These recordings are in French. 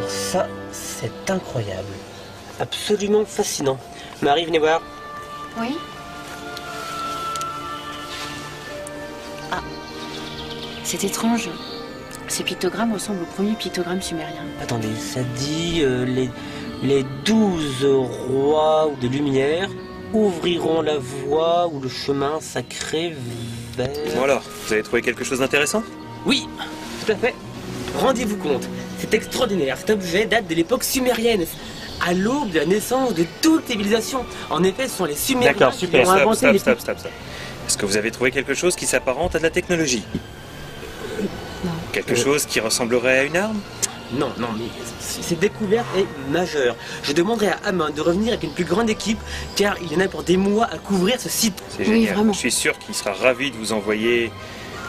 Alors ça, c'est incroyable. Absolument fascinant. Marie, venez voir. Oui. Ah, c'est étrange. Ces pictogrammes ressemblent aux premiers pictogrammes sumériens. Attendez, ça dit les 12 rois de lumière ouvriront la voie ou le chemin sacré vers... Bon alors, vous avez trouvé quelque chose d'intéressant? Oui, tout à fait. Rendez-vous compte, c'est extraordinaire. Cet objet date de l'époque sumérienne, à l'aube de la naissance de toute civilisation. En effet, ce sont les Sumériens D'accord, super. qui ont inventé Stop. Est-ce que vous avez trouvé quelque chose qui s'apparente à de la technologie? Non. Quelque chose qui ressemblerait à une arme? Non, mais cette découverte est majeure. Je demanderai à Amon de revenir avec une plus grande équipe, car il y en a pour des mois à couvrir ce site. C'est Oui, génial. vraiment. Je suis sûr qu'il sera ravi de vous envoyer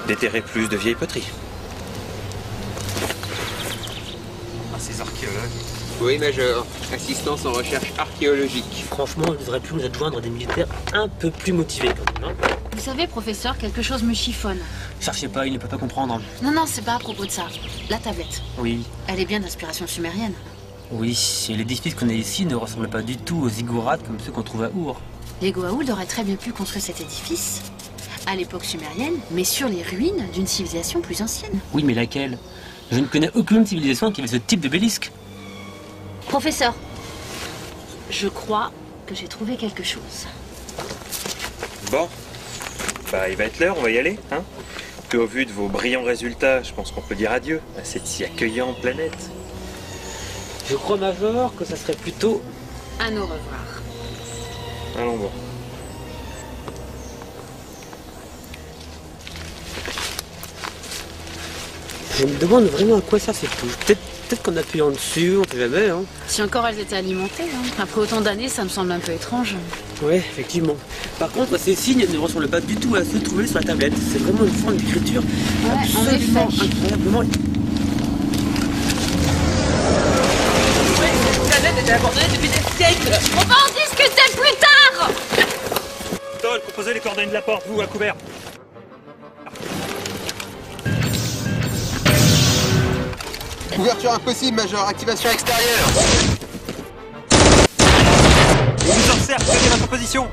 déterrer plus de vieilles poteries. Ah, ces archéologues. Oui, Major. Assistance en recherche archéologique. Franchement, il devrait plus nous adjoindre des militaires un peu plus motivés quand même. Hein. Vous savez, professeur, quelque chose me chiffonne. Cherchez pas, il ne peut pas comprendre. Non, c'est pas à propos de ça. La tablette. Oui, Elle est bien d'inspiration sumérienne. oui, et l'édifice qu'on a ici ne ressemble pas du tout aux ziggourats comme ceux qu'on trouve à Our. Les Goa'uld auraient très bien pu construire cet édifice à l'époque sumérienne, mais sur les ruines d'une civilisation plus ancienne. Oui, mais laquelle? Je ne connais aucune civilisation qui avait ce type d'obélisque. Professeur, je crois que j'ai trouvé quelque chose. Bon. Bah, il va être l'heure, on va y aller, hein? Puis au vu de vos brillants résultats, je pense qu'on peut dire adieu à cette si accueillante planète. Je crois, Major, que ça serait plutôt... À nous revoir. Allons voir. Je me demande vraiment à quoi ça fait tout. Peut-être qu'en appuyant dessus, on sait jamais, hein. Si encore elles étaient alimentées, hein. Après autant d'années, ça me semble un peu étrange. Ouais, effectivement. Par contre, ces signes ne ressemblent pas du tout à ceux trouvés sur la tablette. C'est vraiment une forme d'écriture absolument incroyablement... Ouais, cette planète était abandonnée depuis des siècles. On va en discuter plus tard. Toll, composez les coordonnées de la porte, vous, à couvert. Ouverture impossible, Major. Activation extérieure. On vous encercle, prenez votre position.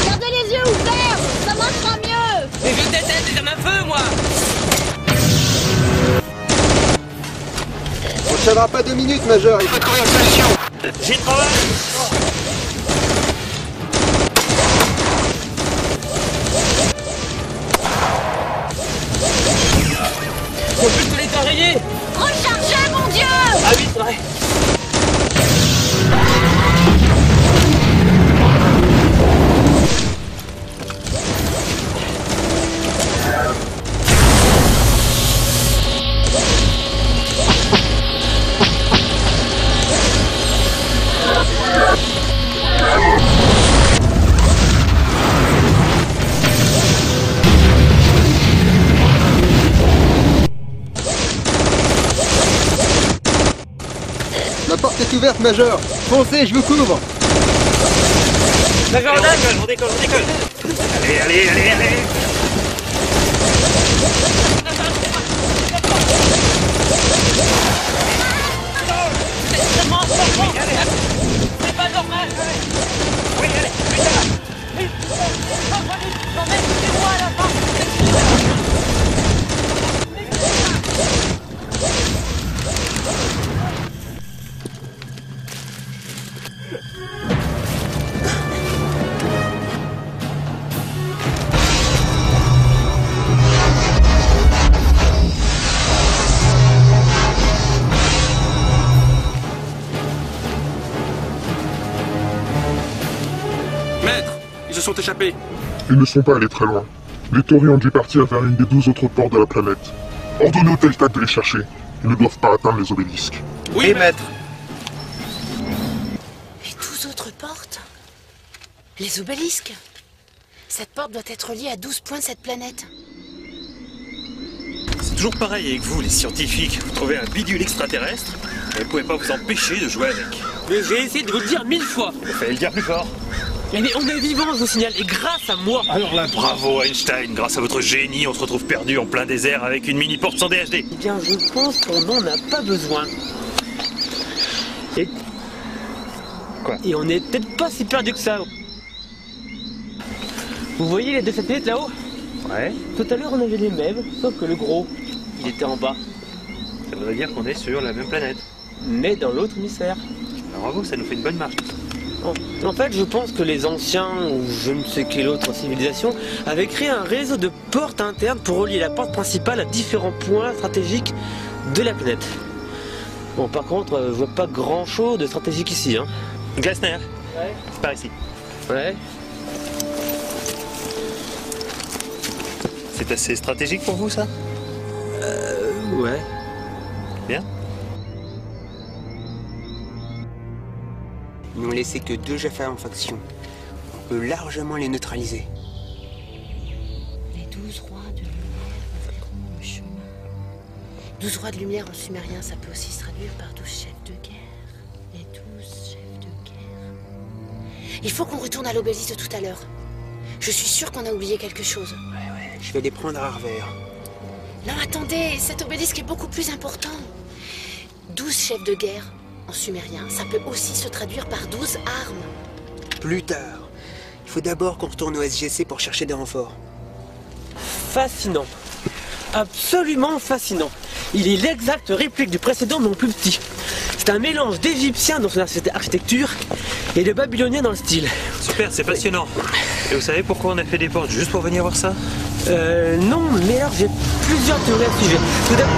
Gardez les yeux ouverts, ça marchera mieux. Mais je déteste les armes à feu, moi. On ne tiendra pas 2 minutes, Major. Il faut trouver une solution. J'y travaille. Faut plus que les enrayer. Rechargez, mon Dieu. Ah oui, c'est vrai. La porte est ouverte, Major. Foncez, je vous couvre. Major Dan. On décolle. Allez. C'est pas normal. Oui, allez, plus tard. Non mais écoutez-moi à la fin. Maître, ils se sont échappés. Ils ne sont pas allés très loin. Les tauris ont dû partir vers une des 12 autres portes de la planète. Ordonnez au Teltag de les chercher. Ils ne doivent pas atteindre les obélisques. Oui, maître. Les 12 autres portes? Les obélisques? Cette porte doit être reliée à 12 points de cette planète. C'est toujours pareil avec vous, les scientifiques. Vous trouvez un bidule extraterrestre, et vous pouvez pas vous empêcher de jouer avec. Mais j'ai essayé de vous le dire 1000 fois. Il fallait le dire plus fort. Mais on est vivant, je vous signale, et grâce à moi. Alors là, bravo Einstein. Grâce à votre génie, on se retrouve perdu en plein désert avec une mini-porte sans DHD. Eh bien, je pense qu'on n'en a pas besoin. Et... Quoi? Et on n'est peut-être pas si perdu que ça. Vous voyez les deux satellites là-haut? Ouais. Tout à l'heure, on avait les mêmes, sauf que le gros, il était en bas. Ça voudrait dire qu'on est sur la même planète. Mais dans l'autre hémisphère. Alors bravo, ça nous fait une bonne marche. En fait, je pense que les anciens, ou je ne sais quelle autre civilisation, avaient créé un réseau de portes internes pour relier la porte principale à différents points stratégiques de la planète. Bon, par contre, je vois pas grand-chose de stratégique ici, hein. Glasner, Ouais. c'est par ici. Ouais. C'est assez stratégique pour vous, ça? Ouais. Bien. Ils n'ont laissé que 2 Jaffa en faction. On peut largement les neutraliser. Les 12 rois de lumière ouvriront le chemin. 12 rois de lumière en sumérien, ça peut aussi se traduire par 12 chefs de guerre. Les 12 chefs de guerre. Il faut qu'on retourne à l'obélisque de tout à l'heure. Je suis sûre qu'on a oublié quelque chose. Je vais les prendre à revers. Non, attendez, cet obélisque est beaucoup plus important. 12 chefs de guerre en sumérien, ça peut aussi se traduire par 12 armes. Plus tard. Il faut d'abord qu'on retourne au SGC pour chercher des renforts. Fascinant. Absolument fascinant. Il est l'exacte réplique du précédent, mais en plus petit. C'est un mélange d'égyptien dans son architecture et de babylonien dans le style. Super, c'est passionnant. Et vous savez pourquoi on a fait des portes juste pour venir voir ça? Non, mais alors j'ai plusieurs théories à ce sujet. Tout d'abord...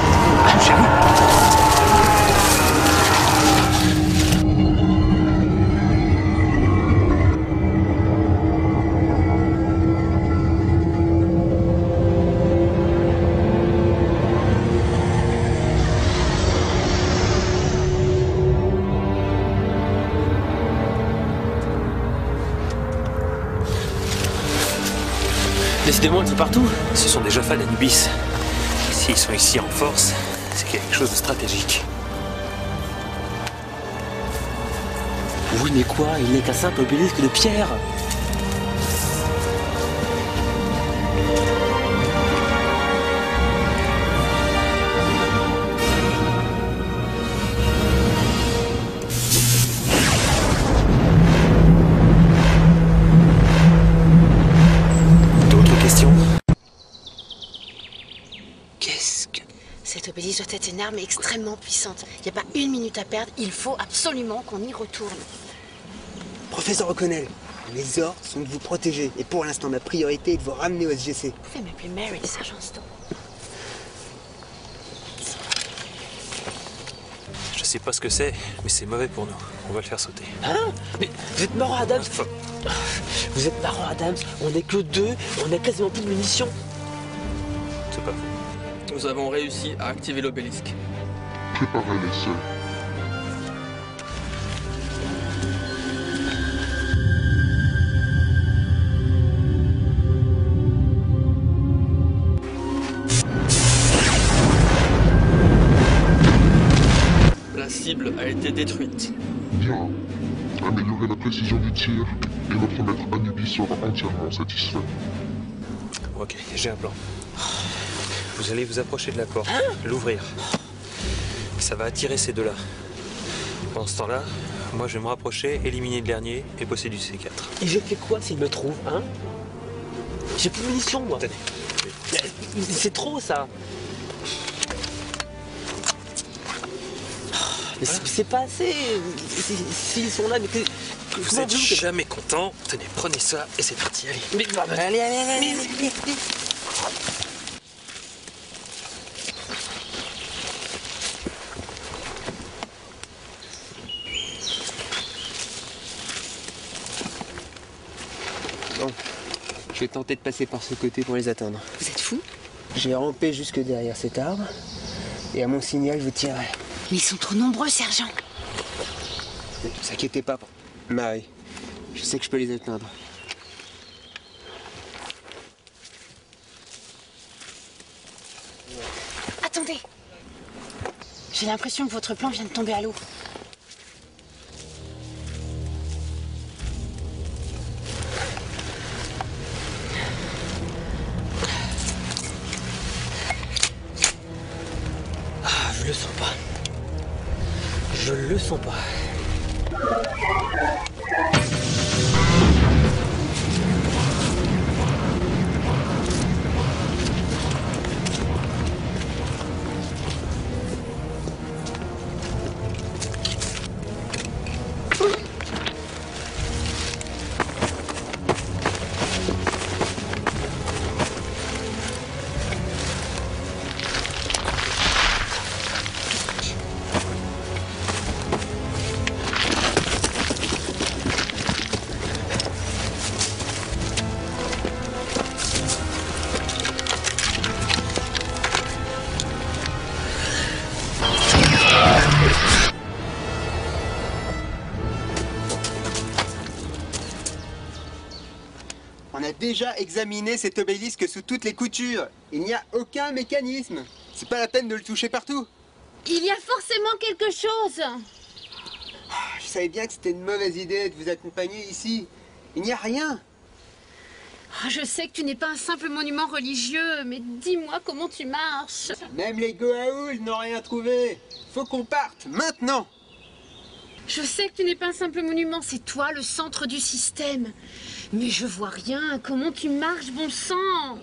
Décidément, ils sont partout. Ce sont des Jaffa d'Anubis. S'ils sont ici en force, c'est quelque chose de stratégique. Oui, mais quoi? Il n'est qu'un simple obélisque de pierre. D'autres questions? Qu'est-ce que... Cet obélisque doit être une arme extrêmement puissante. Il n'y a pas une minute à perdre, il faut absolument qu'on y retourne. Professeur O'Connell, mes ordres sont de vous protéger. Et pour l'instant, ma priorité est de vous ramener au SGC. Vous pouvez m'appeler Mary, Sergent Stone. Je sais pas ce que c'est, mais c'est mauvais pour nous. On va le faire sauter. Hein? Mais vous êtes marrant, Adams. Vous êtes marrant, Adams. On n'est que 2, on a quasiment plus de munitions. C'est pas faux. Nous avons réussi à activer l'obélisque. Préparez les seuls. La cible a été détruite. Bien. Améliorer la précision du tir et notre maître Anubis sera entièrement satisfait. Ok, j'ai un plan. Vous allez vous approcher de la porte, l'ouvrir. Ça va attirer ces deux-là. Pendant ce temps-là, moi je vais me rapprocher, éliminer le dernier et posséder du C4. Et je fais quoi s'il me trouve, hein? J'ai plus de munitions, moi. Tenez. C'est trop, ça. Mais c'est pas assez. S'ils sont là, mais Vous comment êtes voulez-vous que- jamais content. Tenez, prenez ça et c'est parti, allez. Mais allez. Bon, je vais tenter de passer par ce côté pour les attendre. Vous êtes fous? Je vais ramper jusque derrière cet arbre. Et à mon signal, je vous tirerai. Mais ils sont trop nombreux, Sergent. Ne vous inquiétez pas, Marie. Je sais que je peux les atteindre. Attendez. J'ai l'impression que votre plan vient de tomber à l'eau. Ah, je le sens pas. Je le sens pas. On a déjà examiné cet obélisque sous toutes les coutures. Il n'y a aucun mécanisme. C'est pas la peine de le toucher partout. Il y a forcément quelque chose. Je savais bien que c'était une mauvaise idée de vous accompagner ici. Il n'y a rien. Je sais que tu n'es pas un simple monument religieux, mais dis-moi comment tu marches. Même les Goa'uld n'ont rien trouvé. Faut qu'on parte maintenant. Je sais que tu n'es pas un simple monument, c'est toi le centre du système. Mais je vois rien. Comment tu marches, bon sang?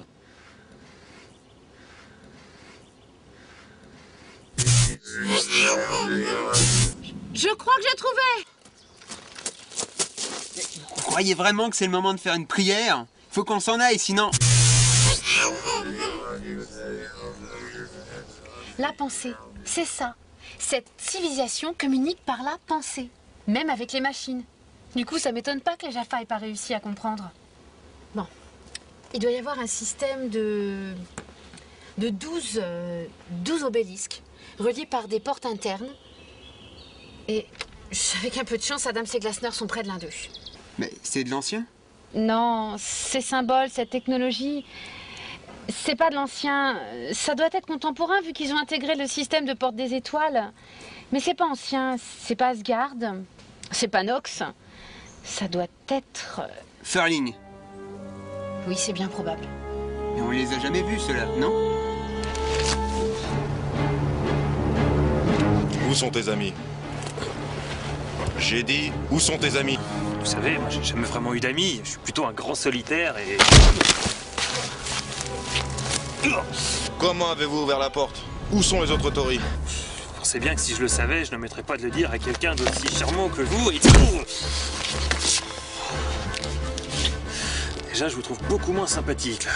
Je crois que j'ai trouvé. Vous croyez vraiment que c'est le moment de faire une prière? Faut qu'on s'en aille, sinon... La pensée, c'est ça. Cette civilisation communique par la pensée, même avec les machines. Du coup, ça m'étonne pas que les Jaffa aient pas réussi à comprendre. Bon, il doit y avoir un système de 12 obélisques, reliés par des portes internes. Et avec un peu de chance, Adams et Glasner sont près de l'un d'eux. Mais c'est de l'ancien? Non, ces symboles, cette technologie, c'est pas de l'ancien. Ça doit être contemporain vu qu'ils ont intégré le système de porte des étoiles. Mais c'est pas ancien, c'est pas Asgard, c'est pas Nox. Ça doit être... Furling. Oui, c'est bien probable. Mais on les a jamais vus, ceux-là, non? Où sont tes amis? J'ai dit, où sont tes amis? Vous savez, moi j'ai jamais vraiment eu d'amis. Je suis plutôt un grand solitaire et... Comment avez-vous ouvert la porte? Où sont les autres tauris? Je pensais bien que si je le savais, je n'omettrais pas de le dire à quelqu'un d'aussi charmant que vous et... Déjà, je vous trouve beaucoup moins sympathique, là.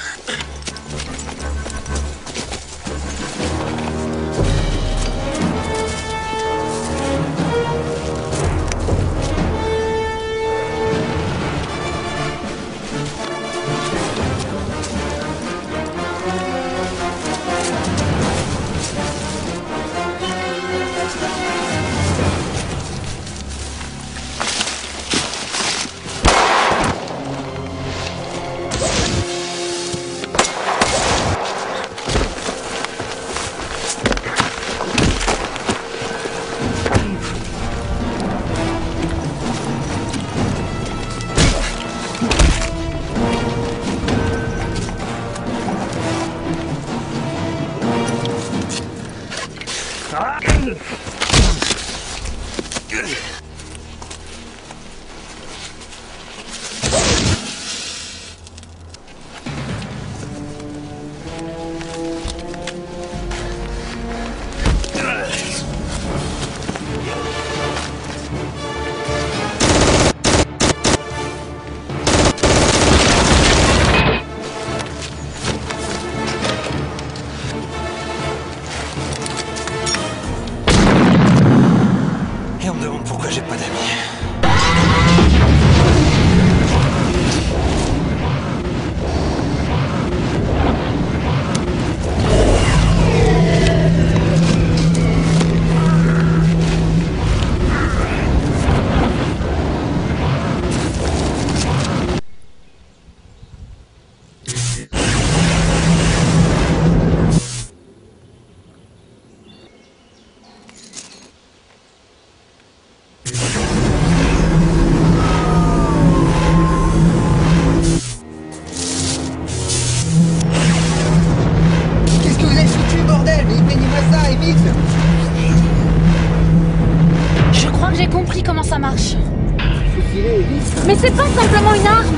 Mais c'est pas simplement une arme.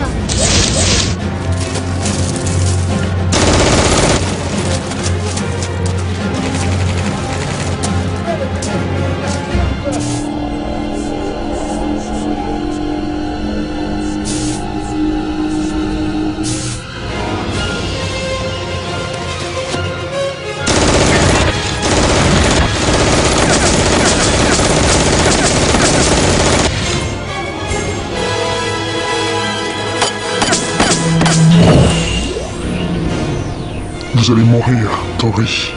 Vous allez mourir, Tori.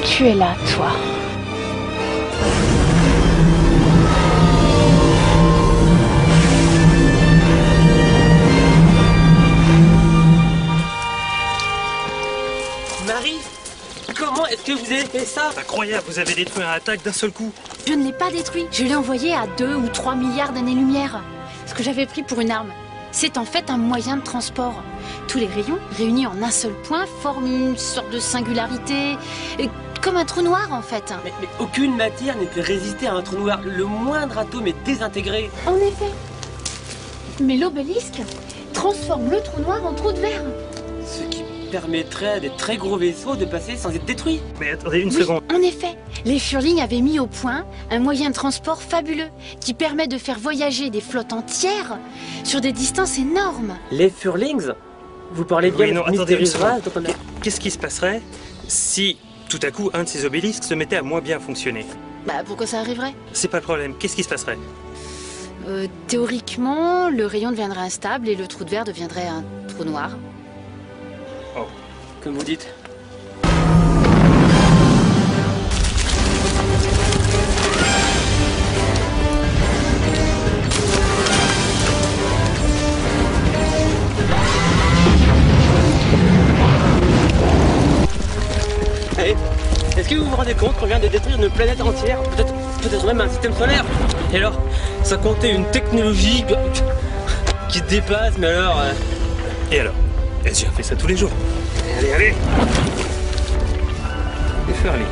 Tu es là, toi. Marie, comment est-ce que vous avez fait ça? Incroyable, vous avez détruit un attaque d'un seul coup. Je ne l'ai pas détruit. Je l'ai envoyé à 2 ou 3 milliards d'années-lumière. Ce que j'avais pris pour une arme, c'est en fait un moyen de transport. Tous les rayons, réunis en un seul point, forment une sorte de singularité, comme un trou noir en fait. Mais aucune matière ne peut résister à un trou noir. Le moindre atome est désintégré. En effet. Mais l'obélisque transforme le trou noir en trou de verre. Ce qui permettrait à des très gros vaisseaux de passer sans être détruits. Mais attendez une Oui, seconde. en effet, les Furling avaient mis au point un moyen de transport fabuleux qui permet de faire voyager des flottes entières sur des distances énormes. Les Furlings? Vous parlez bien Oui, non, de attendez une mystérieuse race seconde. dont on a... Qu'est-ce qui se passerait si tout à coup un de ces obélisques se mettait à moins bien fonctionner? Bah pourquoi ça arriverait? C'est pas le problème. Qu'est-ce qui se passerait? Théoriquement, le rayon deviendrait instable et le trou de verre deviendrait un trou noir. Comme vous dites. Hey, est-ce que vous vous rendez compte qu'on vient de détruire une planète entière, peut-être même un système solaire? Et alors, ça comptait une technologie qui dépasse, mais alors... Et alors? Ezio fait ça tous les jours. Allez, allez. Les Furlings.